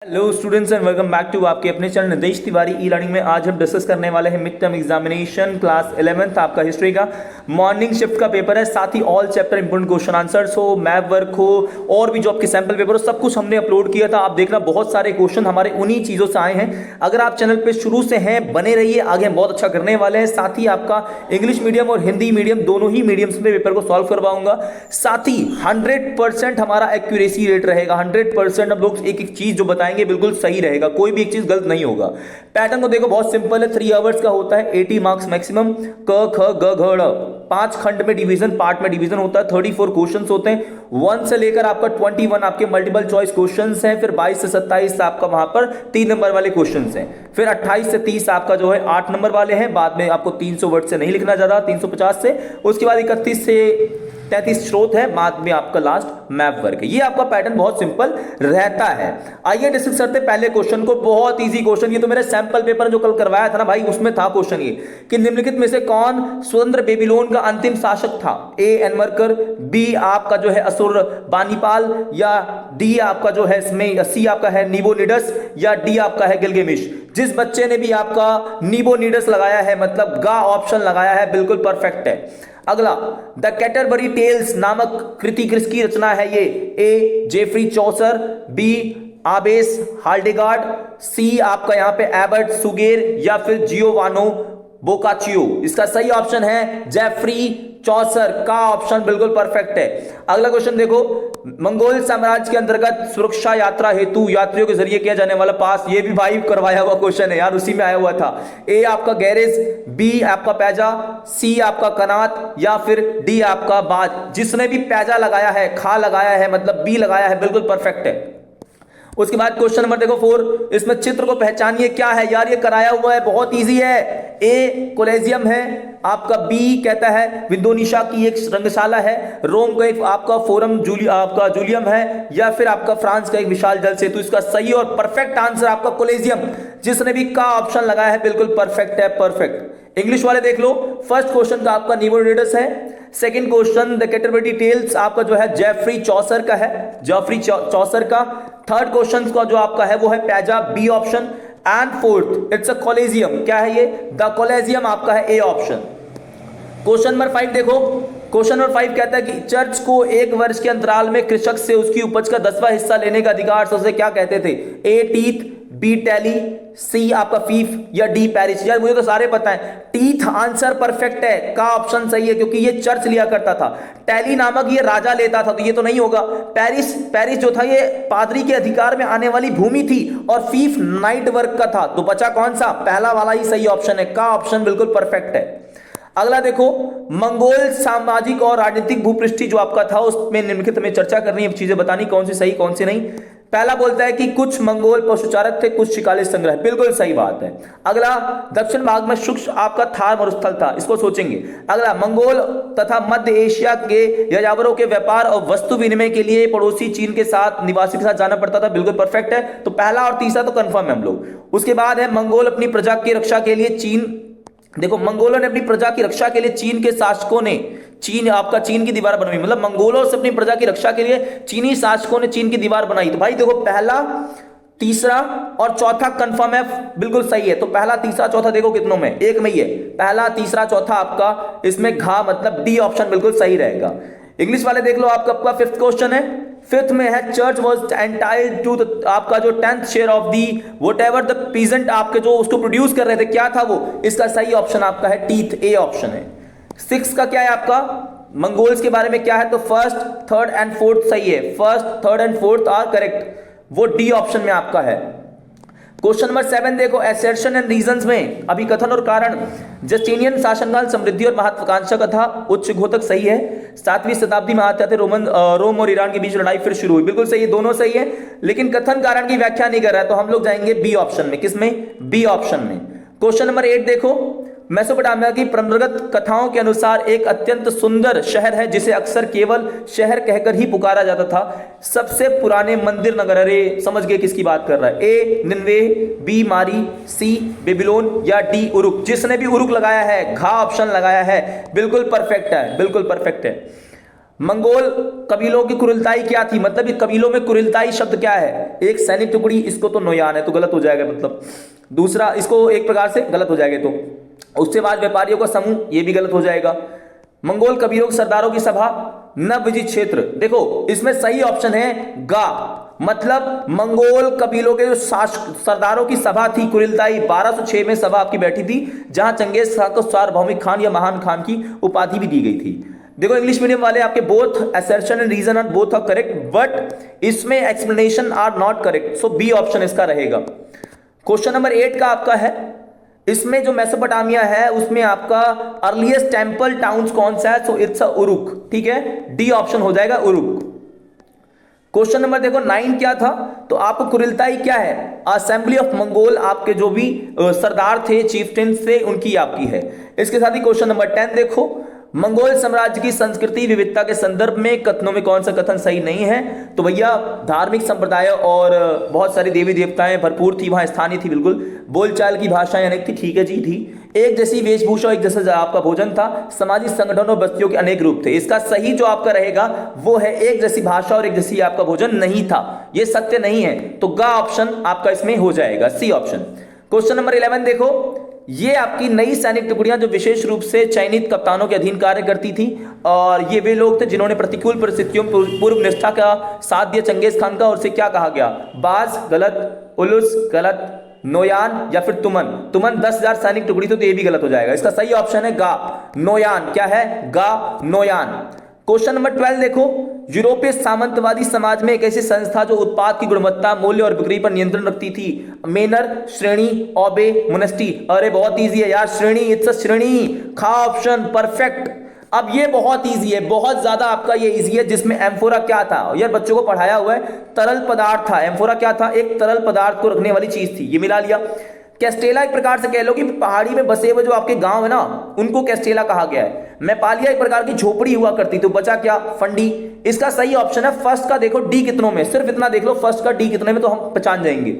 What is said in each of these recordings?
Hello students and welcome back to आपके अपने channel Nitesh Tiwari e learning में। आज हम डिस्कस करने वाले हैं mid term examination class 11th आपका हिस्ट्री का मॉर्निंग शिफ्ट का पेपर है। साथ ही all chapter important question answers हो, मैप वर्क हो और भी जो आपके सैंपल पेपर हो, सब कुछ हमने अपलोड किया था। आप देखना बहुत सारे क्वेश्चन हमारे उन्हीं चीज़ों से आए हैं। अगर आप चैनल पर शुरू से हैं बने रहिए, आगे हम बहुत अच्छा करने वाले हैं। साथ ही आपका इंग्लिश मीडियम और हिंदी मीडियम दोनों ही मीडियम्स में पेपर को सॉल्व करवाऊंगा। साथ ही 100% हमारा एक्यूरेसी रेट रहेगा। 100% हम लोग एक एक चीज जो बताएंगे बिल्कुल सही रहेगा, कोई भी एक चीज गलत नहीं होगा। पैटर्न को देखो, बहुत सिंपल है। 3 आवर्स का होता है, 80 मार्क्स मैक्सिमम। क ख ग घ ड़ 5 खंड में डिवीजन, पार्ट में डिवीजन होता है। 34 क्वेश्चंस होते हैं। 1 से लेकर आपका 21 आपके मल्टीपल चॉइस क्वेश्चंस हैं। फिर 22 से 27 आपका वहां पर 3 नंबर वाले क्वेश्चंस हैं। फिर 28 से 30 आपका जो है 8 नंबर वाले हैं। बाद में आपको 300 वर्ड से नहीं लिखना ज्यादा, 350 से। उसके बाद 31 से 33 स्रोत है। बाद में आपका लास्ट मैप वर्क है। ये आपका पैटर्न बहुत सिंपल रहता है। आइए डिस्कस करते पहले क्वेश्चन को। बहुत इजी क्वेश्चन, ये तो मेरे सैंपल पेपर जो कल करवाया था ना भाई, उसमें था क्वेश्चन ये कि निम्नलिखित में से कौन स्वतंत्र बेबीलोन का अंतिम शासक था। ए एनमरकर, बी आपका जो है असुर बानीपाल, या डी आपका जो है इसमें सी आपका है नीबोनिडस, या डी आपका है गिलगेमिश। जिस बच्चे ने भी आपका नीबोनिडस लगाया है मतलब गा ऑप्शन लगाया है, बिल्कुल परफेक्ट है। अगला, द कैटरबरी टेल्स नामक कृति किसकी रचना है ये। ए जेफरी चौसर, बी आबेस हाल्डेगार्ड, सी आपका यहां पे एबर्ट सुगेर, या फिर जियोवानो बोकाचियो। इसका सही ऑप्शन है जेफरी चौसर का ऑप्शन बिल्कुल परफेक्ट है। अगला क्वेश्चन देखो, मंगोल साम्राज्य के अंतर्गत सुरक्षा यात्रा हेतु यात्रियों के जरिए किया जाने वाला पास। ये भी भाई करवाया हुआ क्वेश्चन है यार, उसी में आया हुआ था। ए आपका गैरेज, बी आपका पैजा, सी आपका कनात, या फिर डी आपका बाज। जिसने भी पैजा लगाया है, खा लगाया है मतलब बी लगाया है, बिल्कुल परफेक्ट है। उसके बाद क्वेश्चन नंबर देखो 4, इसमें चित्र को पहचानिए क्या है यार। ये कराया हुआ है, बहुत इजी है। ए कोलेजियम है आपका, बी कहता है विंडोनेशिया की एक रंगशाला है, रोम का एक आपका फोरम आपका जूलियम है, या फिर आपका फ्रांस का एक विशाल जल सेतु। इसका सही और परफेक्ट आंसर आपका कोलेजियम। जिसने भी का ऑप्शन लगाया है बिल्कुल परफेक्ट है, परफेक्ट। इंग्लिश वाले देख लो, फर्स्ट क्वेश्चन का आपका नीबोनिडस है। Second question the Canterbury Tales आपका जो है जेफरी चौसर का है, जेफरी चौसर का। थर्ड क्वेश्चन का जो आपका है वो है पैजा, B option. And fourth it's a collegium, क्या है ये, द कॉलेजियम आपका है, ए ऑप्शन। क्वेश्चन नंबर 5 देखो, क्वेश्चन नंबर 5 कहता है कि चर्च को 1 वर्ष के अंतराल में कृषक से उसकी उपज का 10वां हिस्सा लेने का अधिकार से उसे क्या कहते थे। ए टीथ, बी टैली, सी आपका फीफ, या डी पैरिस। यार मुझे तो सारे पता है। टीथ आंसर परफेक्ट है, का ऑप्शन सही है क्योंकि ये चर्च लिया करता था। टैली नामक ये राजा लेता था, तो ये तो नहीं होगा। पैरिस जो था ये पादरी के अधिकार में आने वाली भूमि थी, और फीफ नाइट वर्क का था। तो बचा कौन सा, पहला वाला ही सही ऑप्शन है, का ऑप्शन बिल्कुल परफेक्ट है। अगला देखो, मंगोल सामाजिक और राजनीतिक भूपृष्ठि जो आपका था उसमें निम्नलिखित में चर्चा करनी है, चीजें बतानी कौन सी सही कौन सी नहीं। पहला बोलता है कि कुछ मंगोल पशुचारक थे, कुछ शिकारी संग्रह, बिल्कुल सही बात है। अगला, दक्षिण भाग में शुष्क आपका थार मरुस्थल था, इसको सोचेंगे। अगला, मंगोल तथा मध्य एशिया के यायावरों के व्यापार और वस्तु विनिमय के लिए पड़ोसी चीन के साथ निवासी के साथ जाना पड़ता था, बिल्कुल परफेक्ट है। तो पहला और तीसरा तो कंफर्म है हम लोग। उसके बाद है मंगोल अपनी प्रजा की रक्षा के लिए चीन, देखो मंगोलों ने अपनी प्रजा की रक्षा के लिए चीन के शासकों ने चीन की दीवार बनवाई, मतलब मंगोलों से अपनी प्रजा की रक्षा के लिए चीनी शासकों ने चीन की दीवार बनाई। तो भाई देखो पहला, तीसरा और चौथा कंफर्म है, बिल्कुल सही है। तो पहला, तीसरा, चौथा देखो कितनों में, एक में ही है। पहला, तीसरा, चौथा आपका इसमें घा मतलब डी ऑप्शन बिल्कुल सही रहेगा। इंग्लिश वाले देख लो, आपका 5th क्वेश्चन है। 5th में है चर्च वॉज एंटाइल्ड टू आपका जो 10th share of the what ever the peasant आपके जो उसको प्रोड्यूस कर रहे थे, क्या था वो। इसका सही ऑप्शन आपका है टीथ, ए ऑप्शन है। 6 का क्या है आपका, मंगोल्स के बारे में क्या है, तो फर्स्ट, थर्ड एंड फोर्थ सही है। First, third and fourth are correct, वो डी ऑप्शन में आपका है। क्वेश्चन नंबर 7 देखो, एसर्शन एंड रीजंस में अभिकथन और कारण। जस्टिनियन शासनकाल समृद्धि और महत्वाकांक्षा का था, उच्च घोतक सही है। 7वीं शताब्दी में आते थे रोम और ईरान के बीच लड़ाई फिर शुरू हुई, बिल्कुल सही है, दोनों सही है। लेकिन कथन कारण की व्याख्या नहीं कर रहा है, तो हम लोग जाएंगे बी ऑप्शन में। किसमें, बी ऑप्शन में। क्वेश्चन नंबर 8 देखो, मेसोपोटामिया की परंपरागत कथाओं के अनुसार एक अत्यंत सुंदर शहर है जिसे अक्सर केवल शहर कहकर ही पुकारा जाता था। सबसे पुराने मंदिर नगर, अरे समझ गए किसकी बात कर रहा है। ए निन्वे, बी मारी, सी बेबीलोन, या डी उरुक। जिसने भी उरुक लगाया है, घा ऑप्शन लगाया है, बिल्कुल परफेक्ट है, बिल्कुल परफेक्ट है। मंगोल कबीलों की कुरिलताई क्या थी, मतलब ये कबीलों में कुरिलताई शब्द क्या है, एक सैनिक टुकड़ी, इसको तो नोयान है तो गलत हो जाएगा, मतलब दूसरा इसको एक प्रकार से गलत हो जाएगा। तो उसके बाद व्यापारियों का समूह, ये भी गलत हो जाएगा। मंगोल कबीलों के सरदारों की सभा, नव विजित क्षेत्र, देखो इसमें सही ऑप्शन है गा, मतलब मंगोल कबीलों के जो सरदारों की सभा थी कुरिलताई, 1206 में सभा आपकी बैठी थी, जहां चंगेज खान को सार्वभौमिक खान या महान खान की उपाधि भी दी गई थी। देखो इंग्लिश मीडियम वाले आपके both assertion and reason are both are correct, but इसमें explanation are not correct, so B option इसका रहेगा। क्वेश्चन नंबर 8 का आपका है, इसमें जो मेसोपोटामिया है उसमें आपका अर्लीस्ट टेंपल टाउन्स कौन सा है, सो इट्स उरुक, ठीक है, डी ऑप्शन हो जाएगा उरुक। क्वेश्चन नंबर देखो 9 क्या था, तो आपको कुरिलताई क्या है, असेंबली ऑफ मंगोल, आपके जो भी सरदार थे चीफटेन्स थे उनकी आपकी है। इसके साथ ही क्वेश्चन नंबर 10 देखो, मंगोल साम्राज्य की संस्कृति विविधता के संदर्भ में कथनों में कौन सा कथन सही नहीं है, तो भैया धार्मिक संप्रदाय और बहुत सारी देवी देवताएं भरपूर थी वहां, स्थानीय थी बिल्कुल, बोलचाल की भाषाएं अनेक थी, ठीक है जी थी, एक जैसी वेशभूषा एक जैसा आपका भोजन था, सामाजिक संगठन और बस्तियों के अनेक रूप थे। इसका सही जो आपका रहेगा वो है एक जैसी भाषा और एक जैसी आपका भोजन नहीं था, ये सत्य नहीं है, तो गा ऑप्शन आपका इसमें हो जाएगा, सी ऑप्शन। क्वेश्चन नंबर 11 देखो, ये आपकी नई सैनिक टुकड़ियां जो विशेष रूप से चयनित कप्तानों के अधीन कार्य करती थी, और ये वे लोग थे जिन्होंने प्रतिकूल परिस्थितियों में पूर्व निष्ठा का साथ दिया चंगेज खान का, और उसे क्या कहा गया, बाज गलत, उलुस गलत, नोयान या फिर तुमन, तुमन 10,000 सैनिक टुकड़ी, तो ये भी गलत हो जाएगा। इसका सही ऑप्शन है गा नोयान, क्या है गा नोयान। क्वेश्चन नंबर 12 देखो, यूरोपीय सामंतवादी समाज में एक ऐसी संस्था जो उत्पाद की गुणवत्ता, मूल्य और बिक्री पर नियंत्रण रखती थी, मेनर, श्रेणी, ओबे, मुनिस्टी, अरे बहुत इजी है यार, श्रेणी, इट्स अ श्रेणी, खा ऑप्शन परफेक्ट। अब ये बहुत इजी है, बहुत ज्यादा आपका ये इजी है, जिसमें एम्फोरा क्या था यार, बच्चों को पढ़ाया हुआ है, तरल पदार्थ था, एम्फोरा क्या था, एक तरल पदार्थ को रखने वाली चीज थी, ये मिला लिया। कैस्टेला एक प्रकार से कह लो कि पहाड़ी में बसे हुए जो आपके गांव है ना, उनको कैस्टेला कहा गया है। मैपालिया एक प्रकार की झोपड़ी हुआ करती, तो बचा क्या, फंडी। इसका सही ऑप्शन है फर्स्ट का, देखो डी कितनों में, सिर्फ इतना देख लो फर्स्ट का डी कितने में, तो हम पहचान जाएंगे।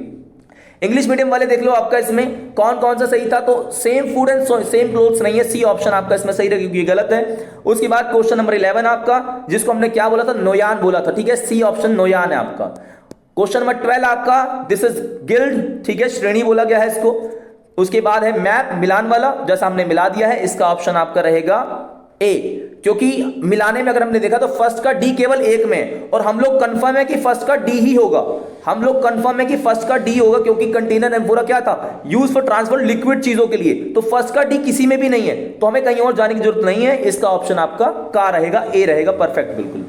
इंग्लिश मीडियम वाले देख लो आपका इसमें कौन कौन सा सही था, तो same food and same clothes नहीं है, सी ऑप्शन आपका इसमें सही रहेगा, ये गलत है। उसके बाद क्वेश्चन नंबर 11 आपका, जिसको हमने क्या बोला था, नोयान बोला था, ठीक है, सी ऑप्शन नोयान है आपका। क्वेश्चन नंबर 12 आपका, दिस इज गिल्ड, ठीक है, श्रेणी बोला गया है इसको। उसके बाद है मैप, मिलान वाला, जैसा हमने मिला दिया है, इसका ऑप्शन आपका रहेगा ए, क्योंकि मिलाने में अगर हमने देखा तो फर्स्ट का डी केवल एक में, और हम लोग कंफर्म है कि फर्स्ट का डी ही होगा, हम लोग कंफर्म है कि फर्स्ट का डी होगा, क्योंकि कंटेनर एम्फोरा क्या था, यूज फॉर ट्रांसफर लिक्विड चीजों के लिए, तो फर्स्ट का डी किसी में भी नहीं है, तो हमें कहीं और जाने की जरूरत नहीं है, इसका ऑप्शन आपका का रहेगा, ए रहेगा, परफेक्ट बिल्कुल।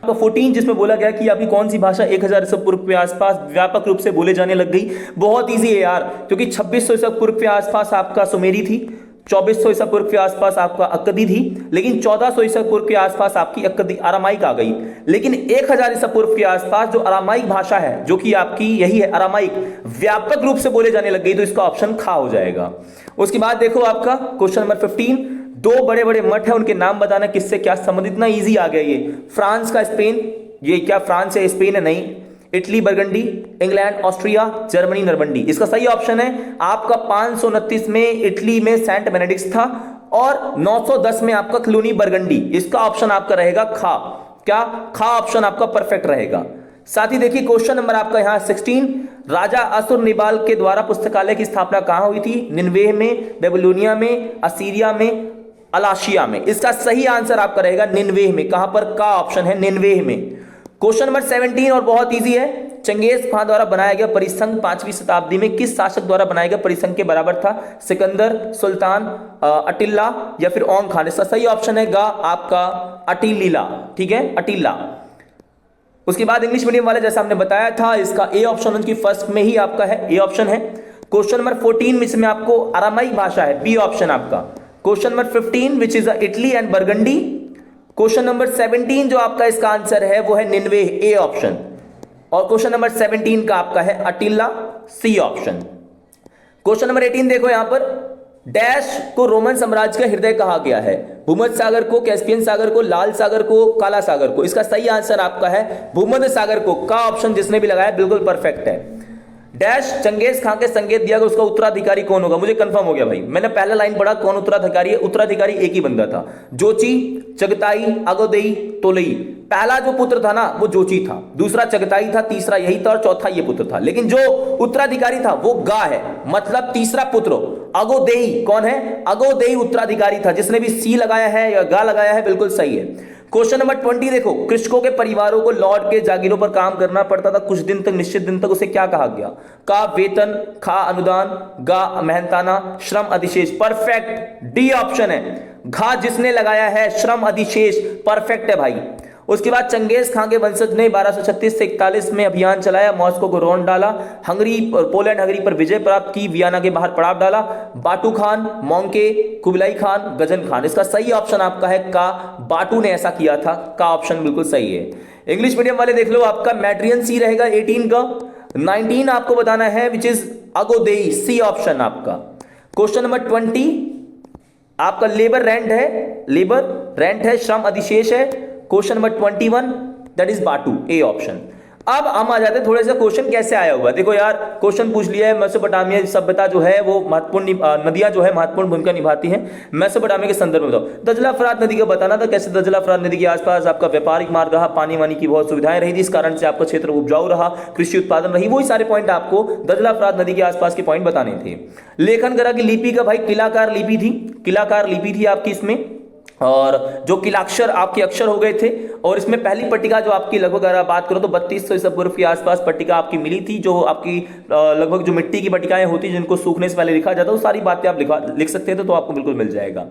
14 जिसमें बोला गया कि आपकी कौन सी भाषा 1000 ईसा पूर्व के आसपास व्यापक रूप से बोले जाने लग गई, बहुत इजी है यार, क्योंकि 2600 ईसा पूर्व के आसपास आपका सुमेरी थी, 2400 ईसा पूर्व के आसपास आपका अक्कदी थी, लेकिन 1400 ईसा पूर्व के आसपास आपकी अक्कदी अरामाइक आ गई, लेकिन 1000 ईसा पूर्व के आसपास जो अरामाइक भाषा है, जो कि आपकी यही है अरामाइक, व्यापक रूप से बोले जाने लग गई, तो इसका ऑप्शन खा हो जाएगा। उसके बाद देखो आपका क्वेश्चन नंबर 15, दो बड़े बड़े मठ है, उनके नाम बताना, किससे क्या संबंधित, इतना इजी आ गया ये, फ्रांस का स्पेन, ये क्या फ्रांस है स्पेन है, नहीं, Italy Burgundy, England Austria, Germany Normandy. इसका सही ऑप्शन है आपका 529 में इटली में सेंट बेनेडिक्ट था, और 910 में आपका क्लूनी बरगंडी, इसका ऑप्शन आपका रहेगा खा, क्या खा ऑप्शन आपका परफेक्ट रहेगा। साथ ही देखिए क्वेश्चन नंबर आपका यहां 16, राजा असुरनिबाल के द्वारा पुस्तकालय की स्थापना कहां हुई थी, निन्वेह में, बेबीलोनिया में, असीरिया में, अलाशिया में। इसका सही आंसर आपका रहेगा निन्वेह में, कहां पर, का ऑप्शन है निन्वेह में। क्वेश्चन नंबर 17 और बहुत इजी है, चंगेज खान द्वारा बनाया गया परिसंघ 5वीं शताब्दी में किस शासक द्वारा बनाया गया परिसंघ के बराबर था, सिकंदर, सुल्तान, अटिल्ला या फिर ओंग खान। इसका सही ऑप्शन है गा आपका अटिलीला, ठीक है, अटिल्ला। उसके बाद इंग्लिश मीडियम वाले जैसा हमने बताया था, इसका ए ऑप्शन उनकी फर्स्ट में ही आपका है, ए ऑप्शन है। क्वेश्चन नंबर 14 में इसमें आपको अरामाइक भाषा है, बी ऑप्शन आपका। Question number 15 which is Italy and burgundy. Question number 17 जो आपका इसका आंसर है वो है निन्वेह, ए ऑप्शन। और क्वेश्चन नंबर 17 का आपका है अटिल्ला, सी ऑप्शन। क्वेश्चन नंबर 18 देखो यहां पर, डैश को रोमन साम्राज्य का हृदय कहा गया है, भूमध्य सागर को, कैस्पियन सागर को, लाल सागर को, काला सागर को। इसका सही आंसर आपका है भूमध्य सागर को, का ऑप्शन जिसने भी लगाया बिल्कुल परफेक्ट है। डैश चंगेज खां के संकेत दिया गया उसका उत्तराधिकारी कौन होगा। मुझे कंफर्म हो गया भाई, मैंने पहला लाइन पढ़ा कौन उत्तराधिकारी है, उत्तराधिकारी एक ही बंदा था, जोची, चगताई, अगोदेई, तोलई। पहला जो पुत्र था ना वो जोची था, दूसरा चगताई था, तीसरा यही था और चौथा ये पुत्र था। लेकिन जो उत्तराधिकारी था वो गा है, मतलब तीसरा पुत्र अगोदेई कौन है, अगोदेई उत्तराधिकारी था। जिसने भी सी लगाया है या गा लगाया है बिल्कुल सही है। क्वेश्चन नंबर 20 देखो, कृषकों के परिवारों को लौट के जागीरों पर काम करना पड़ता था कुछ दिन तक, निश्चित दिन तक, उसे क्या कहा गया। का वेतन, खा अनुदान, गा मेहनताना, श्रम अधिशेष। परफेक्ट, डी ऑप्शन है, घा जिसने लगाया है श्रम अधिशेष, परफेक्ट है भाई। उसके बाद चंगेज खां के वंशज ने 1236 से 41 में अभियान चलाया, मॉस्को को रौंद डाला, हंगरी पोलैंड हंगरी पर विजय प्राप्त की, वियना के बाहर पड़ाव डाला। बाटू खान, मोंके, कुबलाई खान, गजन खान। इसका सही ऑप्शन आपका है का, बाटू ने ऐसा किया था, का ऑप्शन बिल्कुल सही है। इंग्लिश मीडियम वाले देख लो, आपका मैट्रियन सी रहेगा 18 का, 19 आपको बताना है विच इज अगोदेई, सी ऑप्शन आपका। क्वेश्चन नंबर 20 आपका लेबर रेंट है, लेबर रेंट है, श्रम अधिशेष है। क्वेश्चन नंबर 21 दैट इज बाटू, ए ऑप्शन। अब हम आ जाते हैं थोड़े से क्वेश्चन कैसे आया हुआ। देखो यार, क्वेश्चन पूछ लिया है मेसोपोटामिया सभ्यता जो है वो महत्वपूर्ण नदियां जो है महत्वपूर्ण भूमिका निभाती हैं मेसोपोटामिया के संदर्भ में। बताओ दजला फरात नदी का बताना था, कैसे दजला फरात नदी के आसपास आपका व्यापारिक मार्ग रहा, पानी वानी की बहुत सुविधाएं रही थी, इस कारण से आपका क्षेत्र उपजाऊ रहा, कृषि उत्पादन रही। वही सारे पॉइंट आपको दजला फरात नदी के आसपास के पॉइंट बताने थे। लेखन करा की लिपि का भाई किलाकार लिपि थी, किलाकार लिपि थी आपकी इसमें, और जो किलाक्षर आपके अक्षर हो गए थे। और इसमें पहली पट्टिका जो आपकी लगभग अगर बात करो तो 3200 ईसा पूर्व के आसपास पट्टिका आपकी मिली थी, जो आपकी लगभग जो मिट्टी की पट्टिकाएं होती जिनको सूखने से पहले लिखा जाता, वो सारी बातें आप लिख सकते थे, तो आपको बिल्कुल मिल जाएगा।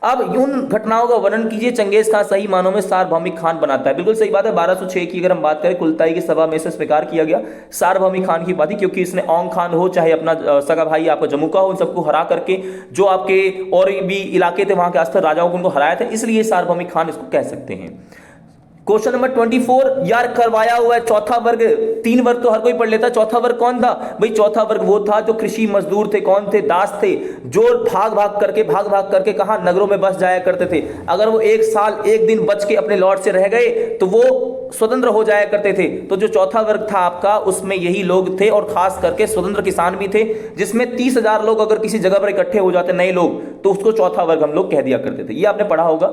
अब उन घटनाओं का वर्णन कीजिए चंगेज खान सही मानों में सार्वभौमिक खान बनाता है। बिल्कुल सही बात है। 1206 की अगर हम बात करें कुलताई की सभा में से स्वीकार किया गया सार्वभौमिक खान की बात, क्योंकि इसने औंग खान हो चाहे अपना सगा भाई आपका जम्मू का हो, उन सबको हरा करके जो आपके और भी इलाके थे वहां के आस्था राजाओं को उनको हराया था, इसलिए सार्वभौमिक खान इसको कह सकते हैं। क्वेश्चन नंबर 24 यार करवाया हुआ है चौथा वर्ग, 3 वर्ग तो हर कोई पढ़ लेता, चौथा वर्ग कौन था भाई। चौथा वर्ग वो था जो कृषि मजदूर थे, कौन थे, दास थे, जो भाग भाग करके कहां नगरों में बस जाया करते थे। अगर वो एक साल एक दिन बच के अपने लॉर्ड से रह गए तो वो स्वतंत्र हो जाया करते थे। तो जो चौथा वर्ग था आपका उसमें यही लोग थे, और खास करके स्वतंत्र किसान भी थे, जिसमें 30,000 लोग अगर किसी जगह पर इकट्ठे हो जाते नए लोग तो उसको चौथा वर्ग हम लोग कह दिया करते थे। ये आपने पढ़ा होगा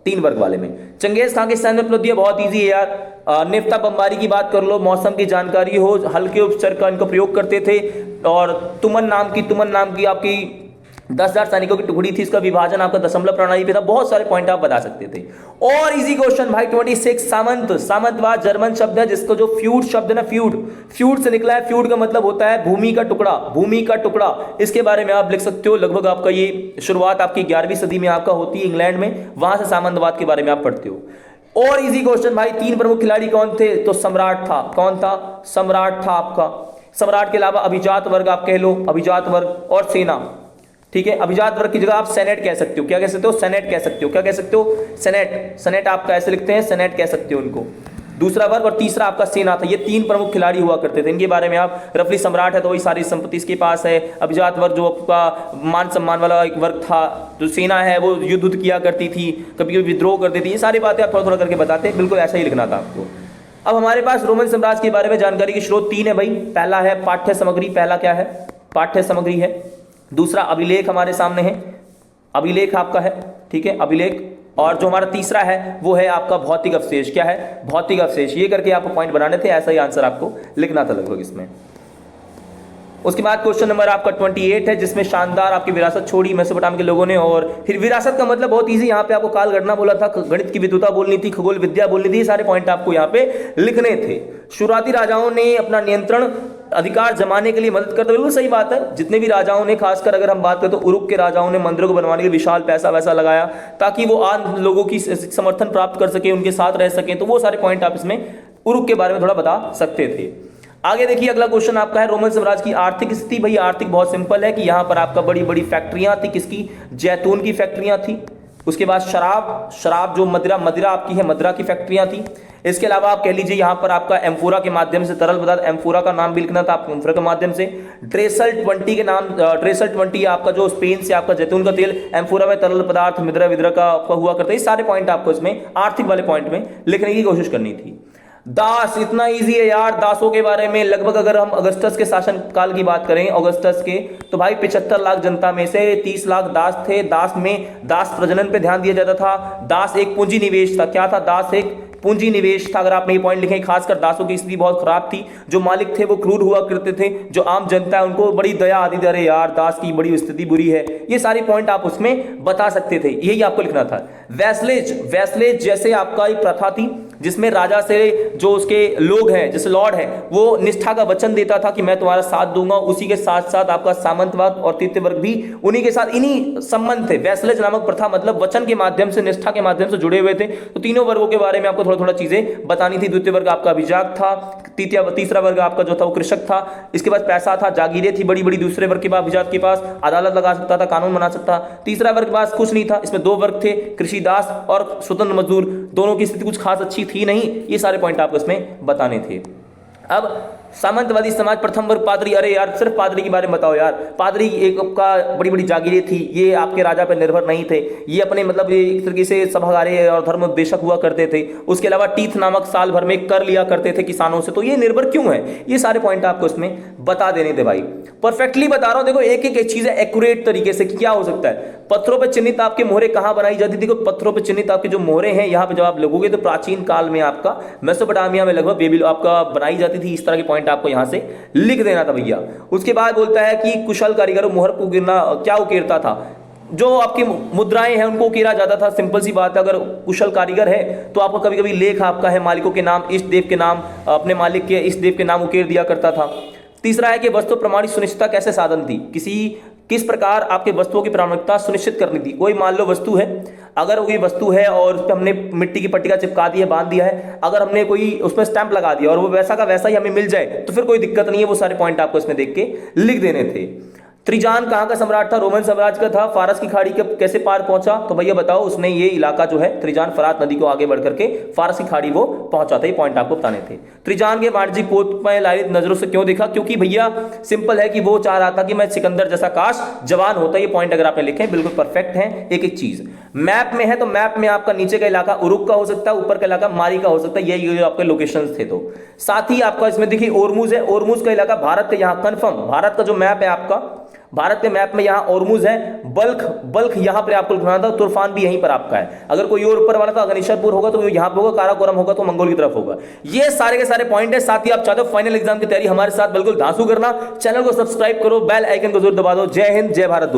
3 वर्ग वाले में। चंगेज खान के सैन्य उपलब्धियां बहुत इजी है यार, नेफ्ता बमबारी की बात कर लो, मौसम की जानकारी हो, हल्के उपचर का इनको प्रयोग करते थे, और तुमन नाम की आपकी 10,000 सैनिकों की टुकड़ी थी, इसका विभाजन आपका दशमलव प्रणाली पे था। बहुत सारे पॉइंट आप बता सकते थे। और इजी क्वेश्चन भाई 26 सामंत, सामंतवाद जर्मन शब्द है जिसको जो फ्यूड शब्द है ना, फ्यूड से निकला है। फ्यूड का मतलब होता है भूमि का टुकड़ा, भूमि का टुकड़ा। इसके बारे में आप लिख सकते हो, लगभग आपका ये शुरुआत आपकी 11वीं सदी में आपका होती है इंग्लैंड में, वहां से सामंतवाद के बारे में आप पढ़ते हो। और इजी क्वेश्चन भाई 3 प्रमुख खिलाड़ी कौन थे, तो सम्राट था। कौन था, सम्राट था आपका। सम्राट के अलावा अभिजात वर्ग आप कह लो, अभिजात वर्ग और सेना, ठीक है। अभिजात वर्ग की जगह आप सेनेट कह सकते हो, क्या कह सकते हो, सेनेट कह सकते हो, क्या कह सकते हो, सेनेट। सेनेट आप कैसे लिखते हैं, सेनेट कह सकते हो उनको। दूसरा वर्ग और तीसरा आपका सेना था। ये 3 प्रमुख खिलाड़ी हुआ करते थे, इनके बारे में आप रफली, सम्राट है तो वही सारी संपत्ति इसके पास है। अभिजात वर्ग जो आपका मान सम्मान वाला एक वर्ग था, जो सेना है वो युद्ध किया करती थी, कभी कभी विद्रोह करती थी। ये सारी बातें आप थोड़ा थोड़ा करके बताते हैं, बिल्कुल ऐसा ही लिखना था आपको। अब हमारे पास रोमन साम्राज्य के बारे में जानकारी के स्रोत 3 है भाई। पहला है पाठ्य सामग्री, पहला क्या है, पाठ्य सामग्री है। दूसरा अभिलेख हमारे सामने है, अभिलेख आपका है, ठीक है, अभिलेख। और जो हमारा तीसरा है वो है आपका भौतिक अवशेष। क्या है, भौतिक अवशेष। ये करके आपको पॉइंट बनाने थे, ऐसा ही आंसर आपको लिखना था लगभग इसमें। उसके बाद क्वेश्चन नंबर आपका 28 है, जिसमें शानदार आपकी विरासत छोड़ी मेसोपोटामिया के लोगों ने। और फिर विरासत का मतलब बहुत इजी, यहाँ पे आपको काल गणना बोला था, गणित की विद्वता बोलनी थी, खगोल विद्या बोलनी थी, सारे पॉइंट आपको यहाँ पे लिखने थे। शुरुआती राजाओं ने अपना नियंत्रण अधिकार जमाने के लिए मदद करते, बिल्कुल सही बात है। जितने भी राजाओं ने, खासकर अगर हम बात करें तो उरुक के राजाओं ने मंदिरों को बनवाने के लिए विशाल पैसा वैसा लगाया, ताकि वो आम लोगों की समर्थन प्राप्त कर सके, उनके साथ रह सके। तो वो सारे पॉइंट आप इसमें उरुक के बारे में थोड़ा बता सकते थे। आगे देखिए, अगला क्वेश्चन आपका है रोमन साम्राज्य की आर्थिक स्थिति। भाई आर्थिक बहुत सिंपल है कि यहाँ पर आपका बड़ी बड़ी फैक्ट्रियां थी, किसकी, जैतून की फैक्ट्रियां थी। उसके बाद शराब जो मदिरा आपकी है, मदिरा की फैक्ट्रियां थी। इसके अलावा आप कह लीजिए यहाँ पर आपका एम्फोरा के माध्यम से तरल पदार्थ, एम्फोरा का नाम भी लिखना था आपको, एम्फोरा के माध्यम से। ट्रेसल 20 के नाम, ट्रेसल 20 आपका जो स्पेन से आपका जैतून का तेल, एम्फोरा में तरल पदार्थ, मिद्रा विद्रा का हुआ करता है। ये सारे पॉइंट आपको इसमें आर्थिक वाले पॉइंट में लिखने की कोशिश करनी थी। दास इतना इजी है यार। दासों के बारे में लगभग अगर हम अगस्टस के शासन काल की बात करें, अगस्टस के, तो भाई 75 लाख जनता में से 30 लाख दास थे। दास में दास प्रजनन पे ध्यान दिया जाता था। दास एक पूंजी निवेश था। क्या था? दास एक पूंजी निवेश था। अगर आपने ये पॉइंट लिखे, खासकर दासों की स्थिति बहुत खराब थी। जो मालिक थे वो क्रूर हुआ करते थे, जो आम जनता है उनको बड़ी दया आती थी, अरे यार दास की बड़ी स्थिति बुरी है। ये सारे पॉइंट आप उसमें बता सकते थे, यही आपको लिखना था। वैसलेज, वैसलेज जैसे आपका एक प्रथा थी जिसमें राजा से जो उसके लोग हैं, जैसे लॉर्ड है, वो निष्ठा का वचन देता था कि मैं तुम्हारा साथ दूंगा। उसी के साथ साथ आपका सामंतवाद और तृतीय वर्ग भी उन्हीं के साथ इन्हीं संबंध थे। वैसलेज नामक प्रथा मतलब वचन के माध्यम से, निष्ठा के माध्यम से जुड़े हुए थे। तो तीनों वर्गों के बारे में आपको थोड़ा थोड़ा चीजें बतानी थी। द्वितीय वर्ग आपका अभिजात था, तीसरा वर्ग आपका जो था वो कृषक था, इसके बाद पैसा था, जागीरें थी बड़ी बड़ी। दूसरे वर्ग के बाद अभिजात के पास अदालत लगा सकता था, कानून बना सकता। तीसरा वर्ग के पास कुछ नहीं था। इसमें 2 वर्ग थे, कृषिदास और स्वतंत्र मजदूर। दोनों की स्थिति कुछ खास अच्छी थी नहीं। ये सारे पॉइंट आपको इसमें बताने थे। अब सामंतवादी समाज, प्रथम वर्ग पादरी। अरे यार सिर्फ पादरी के बारे में बताओ यार। पादरी एक का बड़ी बड़ी जागीरें थी, ये आपके राजा पर निर्भर नहीं थे। ये अपने मतलब ये एक तरीके से सभागारे और धर्म उपदेशक हुआ करते थे। उसके अलावा टीथ नामक साल भर में कर लिया करते थे किसानों से। तो ये निर्भर क्यों है, ये सारे पॉइंट आपको इसमें बता देने थे भाई। परफेक्टली बता रहा हूं, देखो एक एक चीज है एक्यूरेट तरीके से क्या हो सकता है। पत्थरों पर चिन्हित आपके मोहरे कहां बनाई जाती थी? देखो पत्थरों पर चिन्हित आपके जो मोहरे हैं, यहां पे जब आप लगोगे तो प्राचीन काल में आपका मेसोपोटामिया में लगभग बेबील आपका बनाई जाती थी। इस तरह के पॉइंट आपको यहां से लिख देना था भैया। उसके बाद बोलता है कि कुशल कारीगर मोहर को गिरना क्या उकेरता था? जो आपकी मुद्राएं हैं उनको उकेरा जाता था। सिंपल सी बात है, अगर कुशल कारीगर है तो आपको कभी कभी लेख आपका है मालिकों के नाम, इष्ट देव के नाम, अपने मालिक के इष्ट देव के नाम उकेर दिया करता था। तीसरा है कि वस्तु प्रमाणित सुनिश्चितता कैसे साधन थी? किस प्रकार आपके वस्तुओं की प्रामाणिकता सुनिश्चित करनी थी? कोई मान लो वस्तु है, अगर कोई वस्तु है और उस पर हमने मिट्टी की पट्टिका चिपका दी है, बांध दिया है, अगर हमने कोई उसमें स्टैंप लगा दिया और वो वैसा का वैसा ही हमें मिल जाए तो फिर कोई दिक्कत नहीं है। वो सारे पॉइंट आपको इसमें देख के लिख देने थे। त्रिजान कहाँ का सम्राट था? रोमन साम्राज्य का था। फारस की खाड़ी कब कैसे पार पहुंचा? तो भैया बताओ, उसने ये इलाका जो है त्रिजान फरात नदी को आगे बढ़ करके फारस की खाड़ी वो पहुंचा था। ये पॉइंट आपको बताने थे। त्रिजान के वाणिज्यिक पोत में लालित नजरों से क्यों देखा? क्योंकि भैया सिंपल है कि वो चाह रहा था कि मैं सिकंदर जैसा काश जवान होता। ये पॉइंट अगर आपने लिखे बिल्कुल परफेक्ट है। एक एक चीज मैप में है तो मैप में आपका नीचे का इलाका उरुक का हो सकता है, ऊपर का इलाका मारी का हो सकता है। ये आपके लोकेशन थे। तो साथ ही आपका इसमें देखिए ओरमुज है। ओरमुज का इलाका भारत के यहाँ कन्फर्म, भारत का जो मैप है आपका, भारत के मैप में यहां ओरमुज है। बल्ख यहां पर आपको लिखना था। तुर्फान भी यहीं पर आपका है। अगर कोई और ऊपर वाला था अग्निशरपुर होगा तो यहां पे होगा, काराकोरम होगा तो मंगोल की तरफ होगा। ये सारे के सारे पॉइंट है। साथ ही आप चाहते हो फाइनल एग्जाम की तैयारी हमारे साथ बिल्कुल धांसू करना, चैनल को सब्सक्राइब करो, बेल आइकन को जरूर दबा दो। जय हिंद, जय भारत।